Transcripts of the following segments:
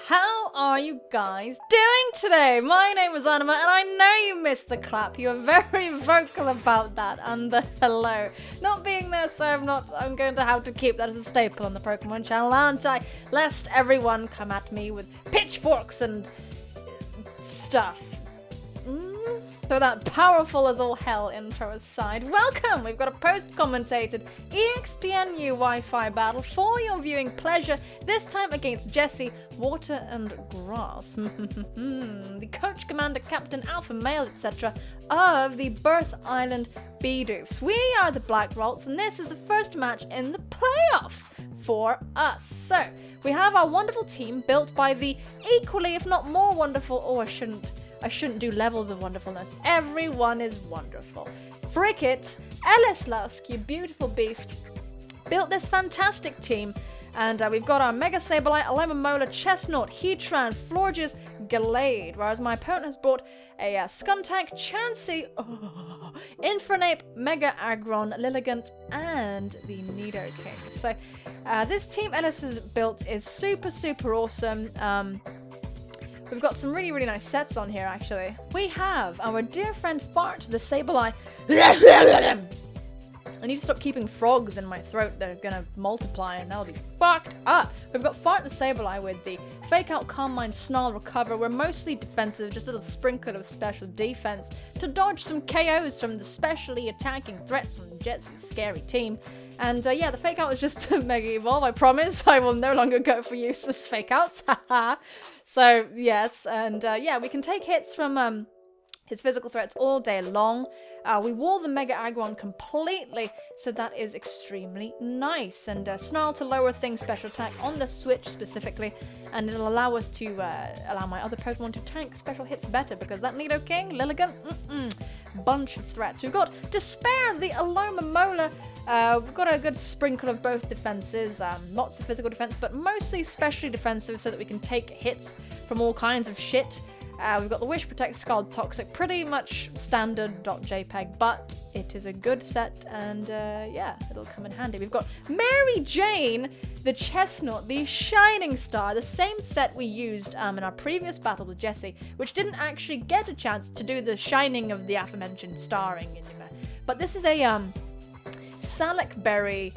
How are you guys doing today? My name is Anima, and I know you missed the clap. You were very vocal about that and the hello. Not being there, so I'm going to have to keep that as a staple on the Pokemon channel, aren't I? Lest everyone come at me with pitchforks and stuff. So that powerful as all hell intro aside, welcome! We've got a post-commentated EXPNU Wi-Fi battle for your viewing pleasure, this time against Jesse, Water and Grass. The coach, commander, captain, alpha male, etc. of the Birth Island Bidoofs. We are the Black Raltz, and this is the first match in the playoffs for us. So, we have our wonderful team built by the equally, if not more wonderful, I shouldn't do levels of wonderfulness. Everyone is wonderful. Frickit, Ellis Lusk, you beautiful beast, built this fantastic team. And we've got our Mega Sableye, Alomomola, Chestnut, Heatran, Florges, Gallade. Whereas my opponent has brought a Skuntank, Chansey, Infernape, Mega Aggron, Lilligant, and the Nidoking. So this team Ellis has built is super, super awesome. We've got some really, really nice sets on here, actually. We have our dear friend Fart, the Sableye. I need to stop keeping frogs in my throat. They're gonna multiply and that'll be fucked up. We've got Fart the Sableye with the Fake Out, Calm Mind, Snarl, Recover. We're mostly defensive, just a little sprinkle of special defense to dodge some KOs from the specially attacking threats from Jesse's scary team. And yeah, the Fake Out is just a Mega Evolve, I promise. I will no longer go for useless Fake Outs. So, yes, and yeah, we can take hits from his physical threats all day long. We wall the Mega Aggron completely, so that is extremely nice. And Snarl to lower things special attack on the switch specifically, and it'll allow us to allow my other Pokemon to tank special hits better, because that Nidoking, Lilligant, bunch of threats. We've got Despair, the Alomomola. We've got a good sprinkle of both defenses, lots of physical defense, but mostly specially defensive so that we can take hits from all kinds of shit. We've got the Wish, Protect, Scald, Toxic, pretty much standard .jpg, but it is a good set, and yeah, it'll come in handy. We've got Mary Jane, the Chestnut, the Shining Star, the same set we used in our previous battle with Jesse, which didn't actually get a chance to do the shining of the aforementioned starring Anima. But this is a Salakberry,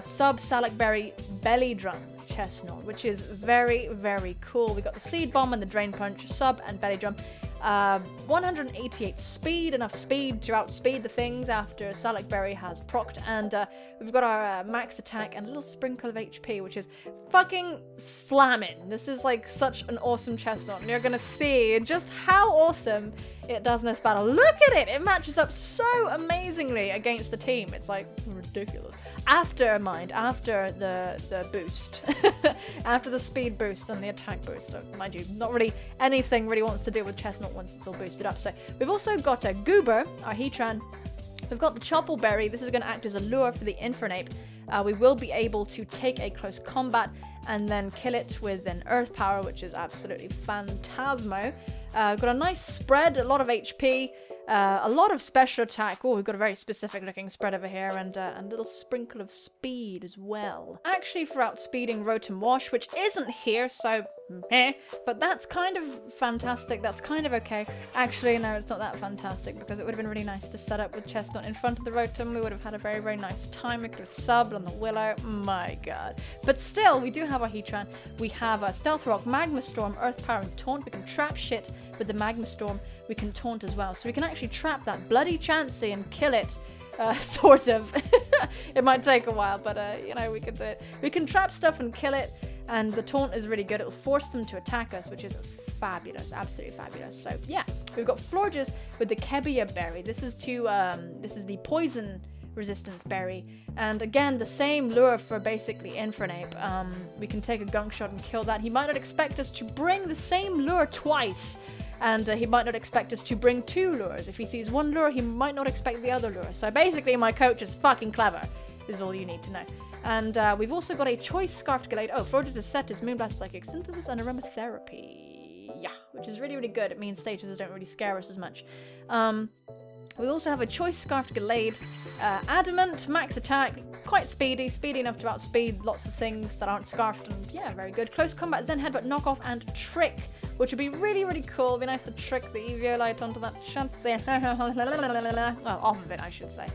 sub-Salakberry Belly Drum Chestnut, which is very, very cool. We got the Seed Bomb and the Drain Punch, sub and belly drum. 188 speed, enough speed to outspeed the things after Salakberry has procced, and we've got our max attack and a little sprinkle of HP, which is fucking slamming. This is like such an awesome Chestnut, and you're gonna see just how awesome it does in this battle. Look at it! It matches up so amazingly against the team. It's like ridiculous. After the boost. After the speed boost and the attack boost. Mind you, not really anything really wants to do with Chestnut once it's all boosted up. So we've also got a Goober, our Heatran. We've got the Choppleberry. This is going to act as a lure for the Infernape. We will be able to take a close combat and then kill it with an Earth Power, which is absolutely phantasmo. Got a nice spread, a lot of HP, a lot of special attack. Oh, we've got a very specific looking spread over here, and a little sprinkle of speed as well. Actually, for outspeeding Rotom Wash, which isn't here, so but that's kind of fantastic. That's kind of okay. Actually, no, it's not that fantastic, because it would have been really nice to set up with Chestnut in front of the Rotom. We would have had a very, very nice time. We could have subbed on the Willow. My god. But still, we do have our Heatran. We have a Stealth Rock, Magma Storm, Earth Power, and Taunt. We can trap shit with the Magma Storm. We can taunt as well. So we can actually trap that bloody Chansey and kill it. Sort of. It might take a while, but you know, we can do it. We can trap stuff and kill it. And the taunt is really good. It'll force them to attack us, which is fabulous, absolutely fabulous. So yeah, we've got Florges with the Kebia Berry. This is this is the poison resistance berry, and again the same lure for basically Infernape. We can take a gunk shot and kill that. He might not expect us to bring the same lure twice, and he might not expect us to bring two lures. If he sees one lure, he might not expect the other lure. So basically, my coach is fucking clever, is all you need to know. And we've also got a Choice Scarf Gallade. Oh, Florges' set is Moonblast, Psychic Synthesis, and Aromatherapy. Yeah, which is really, really good. It means statuses don't really scare us as much. We also have a Choice Scarfed Gallade, Adamant, max attack, quite speedy enough to outspeed lots of things that aren't scarfed, and yeah, very good. Close Combat, Zen Headbutt, Knockoff, and Trick, which would be really, really cool. It'd be nice to trick the Eviolite onto that chance. Well, off of it, I should say.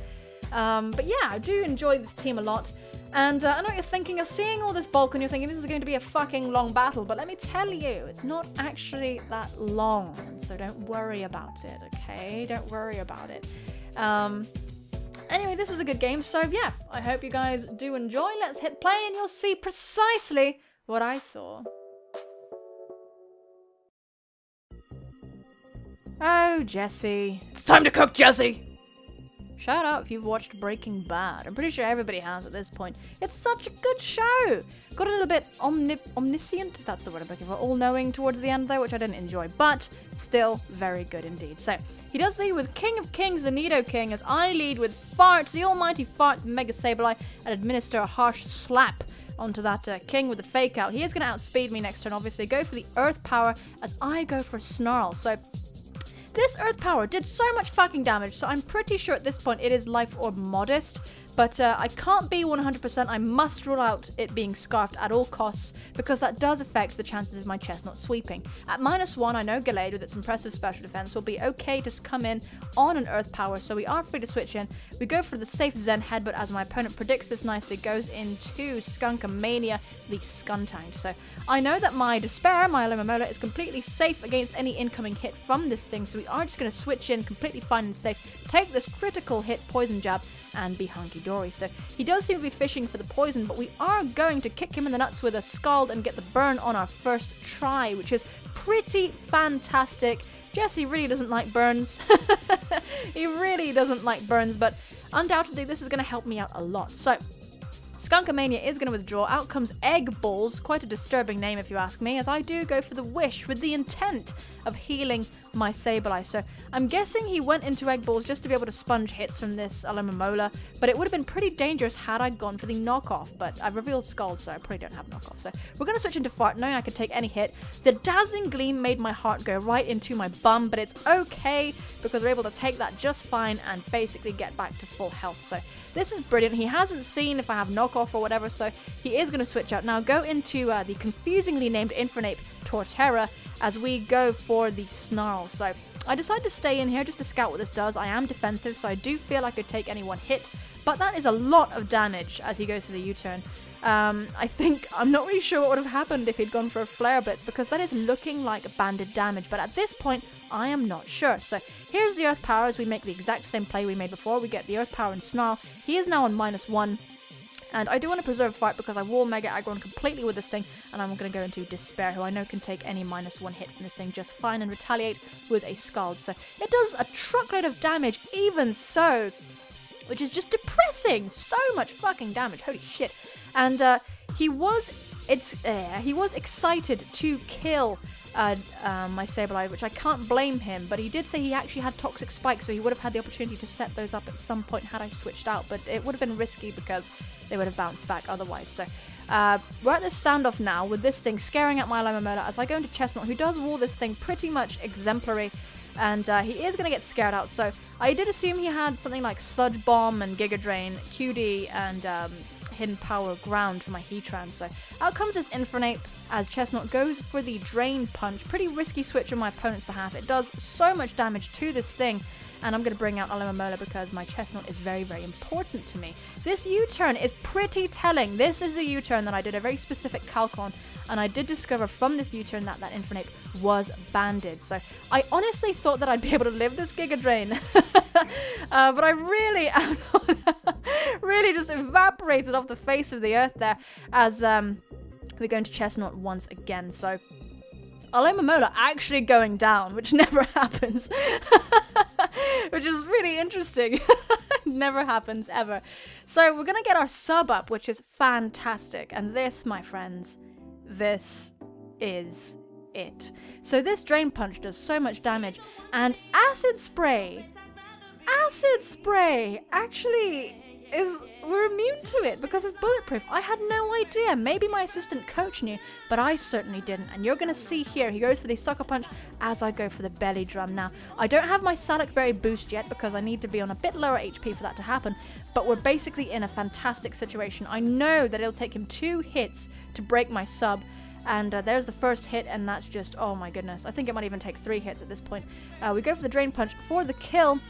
But yeah, I do enjoy this team a lot. And I know what you're thinking, you're seeing all this bulk and you're thinking this is going to be a fucking long battle, but let me tell you, it's not actually that long, so don't worry about it, okay? Don't worry about it. Anyway, this was a good game, so yeah, I hope you guys do enjoy. Let's hit play and you'll see precisely what I saw. Oh, Jesse. It's time to cook, Jesse! Shout out if you've watched Breaking Bad. I'm pretty sure everybody has at this point. It's such a good show! Got a little bit omniscient, that's the word I'm looking for, all-knowing towards the end though, which I didn't enjoy, but still very good indeed. So, he does lead with King of Kings, the Nidoking, as I lead with Fart, the almighty Fart, Mega Sableye, and administer a harsh slap onto that King with the Fake Out. He is going to outspeed me next turn, obviously. Go for the Earth Power as I go for Snarl. So, this Earth Power did so much fucking damage, so I'm pretty sure at this point it is Life Orb Modest, but I can't be 100%, I must rule out it being Scarfed at all costs, because that does affect the chances of my Chestnut sweeping. At -1, I know Gallade with its impressive special defense will be okay to come in on an Earth Power, so we are free to switch in. We go for the safe Zen Headbutt as my opponent predicts this nicely, goes into Skunkamania, the Skuntank. So I know that my Despair, my Alomomola, is completely safe against any incoming hit from this thing, so we are just going to switch in completely fine and safe, take this critical hit Poison Jab, and be hunky-dory. So he does seem to be fishing for the poison, but we are going to kick him in the nuts with a Scald and get the burn on our first try, which is pretty fantastic. Jesse really doesn't like burns. He really doesn't like burns, but undoubtedly this is going to help me out a lot. So Skunkamania is going to withdraw. Out comes Egg Balls, quite a disturbing name if you ask me, as I do go for the Wish with the intent of healing my Sableye. So I'm guessing he went into Egg Balls just to be able to sponge hits from this Alomomola, but it would have been pretty dangerous had I gone for the knockoff, but I've revealed Scald, so I probably don't have knockoff. So we're going to switch into Fart, knowing I could take any hit. The Dazzling Gleam made my heart go right into my bum, but it's okay, because we're able to take that just fine and basically get back to full health. So this is brilliant. He hasn't seen if I have knockoff or whatever, so he is going to switch out. Now go into the confusingly named Infernape Torterra as we go for the Snarl. So I decided to stay in here just to scout what this does. I am defensive, so I do feel I could take any one hit, but that is a lot of damage as he goes for the U-turn. I'm not really sure what would have happened if he'd gone for a Flare Blitz, because that is looking like banded damage, but at this point, I am not sure. So here's the Earth Power as we make the exact same play we made before. We get the Earth Power and Snarl. He is now on -1. And I do want to preserve Fart because I will Mega Aggron completely with this thing, and I'm going to go into Despair, who I know can take any -1 hit from this thing just fine and retaliate with a Scald. So it does a truckload of damage even so, which is just depressing. So much fucking damage, holy shit. And he was excited to kill my Sableye, which I can't blame him, but he did say he actually had Toxic Spike, so he would have had the opportunity to set those up at some point had I switched out, but it would have been risky because they would have bounced back otherwise. So we're at this standoff now with this thing scaring at my Alomomola as I go into Chestnut, who does wall this thing pretty much exemplary, and he is going to get scared out. So I did assume he had something like Sludge Bomb and Giga Drain, QD, and Hidden Power Ground for my Heatran. So out comes this Infernape as Chestnut goes for the Drain Punch. Pretty risky switch on my opponent's behalf. It does so much damage to this thing, and I'm going to bring out Alomomola because my Chestnut is very, very important to me. This U-turn is pretty telling. This is the U-turn that I did a very specific calc on, and I did discover from this U-turn that that Infernape was banded. So I honestly thought that I'd be able to live this Giga Drain, but I really am really just evaporated off the face of the earth there as we're going to Chestnut once again. So Alomomola actually going down, which never happens, which is really interesting. Never happens ever. So we're gonna get our sub up, which is fantastic, and this, my friends, this is it. So this Drain Punch does so much damage, and Acid Spray actually we're immune to it because of Bulletproof. I had no idea. Maybe my assistant coach knew, but I certainly didn't. And you're going to see here, he goes for the Sucker Punch as I go for the Belly Drum. Now, I don't have my Salak Berry boost yet because I need to be on a bit lower HP for that to happen, but we're basically in a fantastic situation. I know that it'll take him 2 hits to break my sub, and there's the first hit, and that's just, oh my goodness. I think it might even take 3 hits at this point. We go for the Drain Punch for the kill,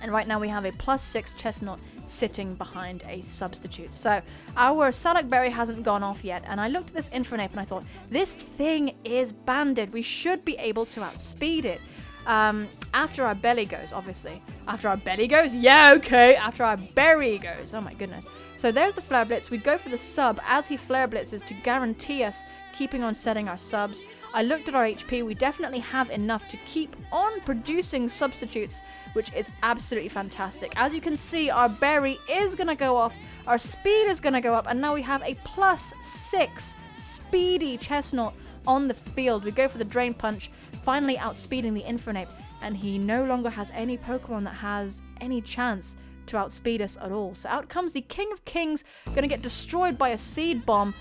and right now we have a +6 Chestnut sitting behind a substitute. So our Salak Berry hasn't gone off yet, and I looked at this Infernape and I thought, this thing is banded. We should be able to outspeed it. After our belly goes, obviously. After our belly goes? Yeah, okay. After our berry goes. Oh my goodness. So there's the Flare Blitz. We go for the sub as he Flare Blitzes to guarantee us keeping on setting our subs. I looked at our HP. We definitely have enough to keep on producing substitutes, which is absolutely fantastic. As you can see, our berry is going to go off. Our speed is going to go up. And now we have a +6 speedy Chestnut on the field. We go for the Drain Punch, finally outspeeding the Infernape. And he no longer has any Pokemon that has any chance to outspeed us at all. So out comes the King of Kings, going to get destroyed by a Seed Bomb.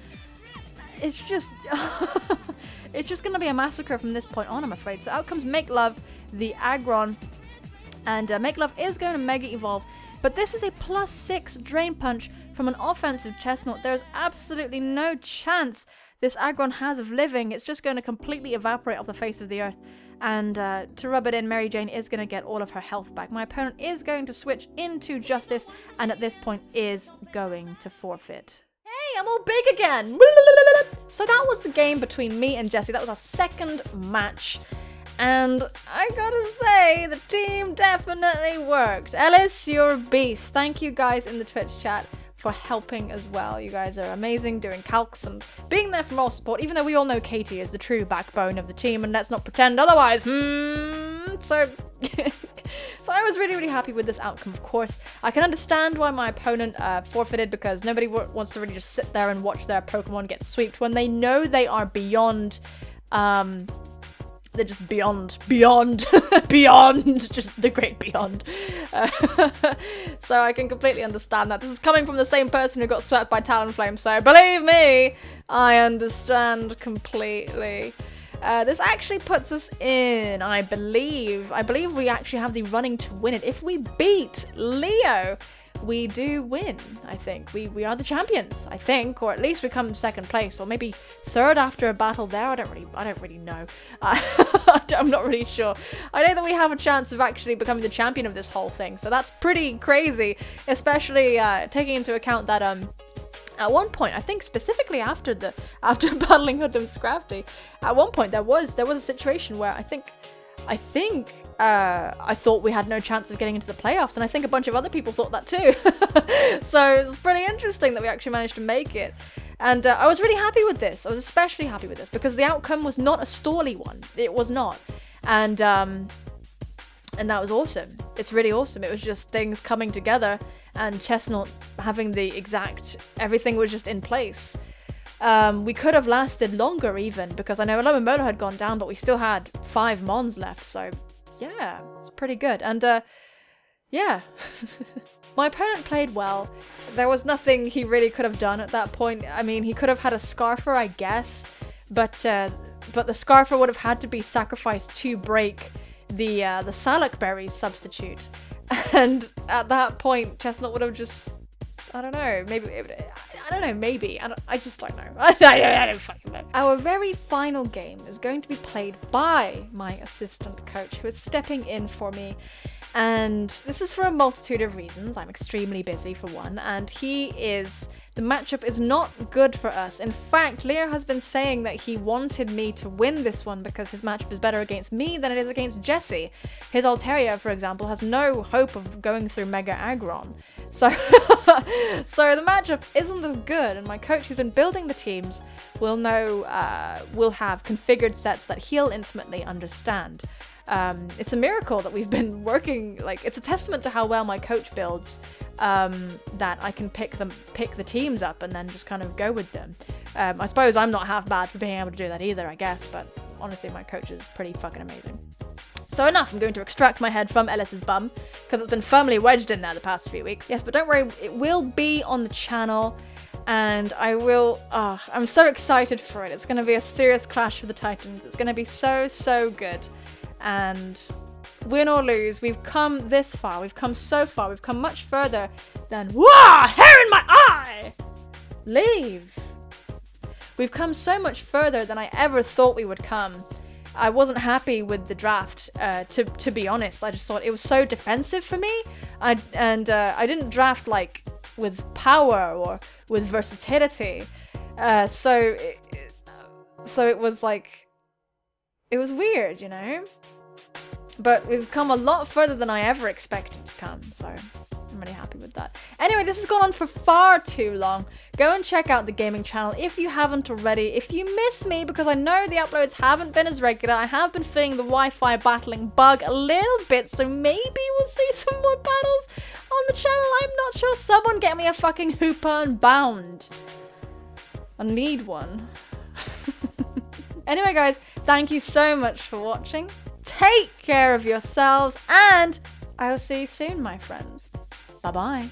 It's just... it's just going to be a massacre from this point on, I'm afraid. So out comes Make Love, the Aggron. And Make Love is going to Mega Evolve. But this is a +6 Drain Punch from an offensive Chestnut. There is absolutely no chance this Aggron has of living. It's just going to completely evaporate off the face of the earth. And to rub it in, Mary Jane is going to get all of her health back. My opponent is going to switch into Justice, and at this point is going to forfeit. Hey, I'm all big again! So that was the game between me and Jesse. That was our second match. And I gotta say, the team definitely worked. Ellis, you're a beast. Thank you guys in the Twitch chat for helping as well. You guys are amazing doing calcs and being there for moral support, even though we all know Katie is the true backbone of the team, and let's not pretend otherwise. So so I was really, really happy with this outcome, of course. I can understand why my opponent forfeited, because nobody wants to really just sit there and watch their Pokemon get swept when they know they are beyond... they're just beyond, beyond, just the great beyond. So I can completely understand that. This is coming from the same person who got swept by Talonflame, so believe me, I understand completely. This actually puts us in, I believe we actually have the running to win it. If we beat Leo, we do win, I think. We are the champions, I think, or at least we come second place, or maybe third after a battle there. I don't really know. I'm not really sure. I know that we have a chance of actually becoming the champion of this whole thing, so that's pretty crazy, especially taking into account that at one point, I think specifically after battling Hood and Scrafty, at one point there was a situation where I thought we had no chance of getting into the playoffs, and I think a bunch of other people thought that too. So it's pretty interesting that we actually managed to make it. And I was really happy with this. I was especially happy with this because the outcome was not a stally one. It was not. And that was awesome. It's really awesome. It was just things coming together and Chestnut having the exact... everything was just in place. We could have lasted longer even, because I know Alomomola had gone down, but we still had 5 Mons left, so yeah, it's pretty good. And yeah, my opponent played well. There was nothing he really could have done at that point. I mean, he could have had a Scarfer, I guess, but the Scarfer would have had to be sacrificed to break the Salak Berry substitute. And at that point, Chestnut would have just... I don't know, maybe... I just don't know. I don't fucking know. Our very final game is going to be played by my assistant coach, who is stepping in for me. And this is for a multitude of reasons. I'm extremely busy, for one, and the matchup is not good for us. In fact, Leo has been saying that he wanted me to win this one because his matchup is better against me than it is against Jesse. His Altaria, for example, has no hope of going through Mega Aggron. So, so the matchup isn't as good, and my coach, who's been building the teams, will have configured sets that he'll intimately understand. It's a miracle that we've been working, like, it's a testament to how well my coach builds, that I can pick the teams up and then just kind of go with them. I suppose I'm not half bad for being able to do that either, I guess, but honestly my coach is pretty fucking amazing. So enough, I'm going to extract my head from Ellis's bum, because it's been firmly wedged in there the past few weeks. Yes, but don't worry, it will be on the channel, and I will, I'm so excited for it. It's going to be a serious Clash of the Titans. It's going to be so, so good. And win or lose, we've come this far. We've come so far. We've come much further than, wah, hair in my eye! Leave. We've come so much further than I ever thought we would come. I wasn't happy with the draft, to be honest. I just thought it was so defensive for me. I didn't draft like with power or with versatility. So it was like, it was weird, you know? But we've come a lot further than I ever expected to come, so I'm really happy with that. Anyway, this has gone on for far too long. Go and check out the gaming channel if you haven't already. If you miss me, because I know the uploads haven't been as regular, I have been feeling the Wi-Fi battling bug a little bit, so maybe we'll see some more battles on the channel. I'm not sure. Someone get me a fucking hooper and bound. I need one. Anyway, guys, thank you so much for watching. Take care of yourselves, and I will see you soon, my friends. Bye-bye.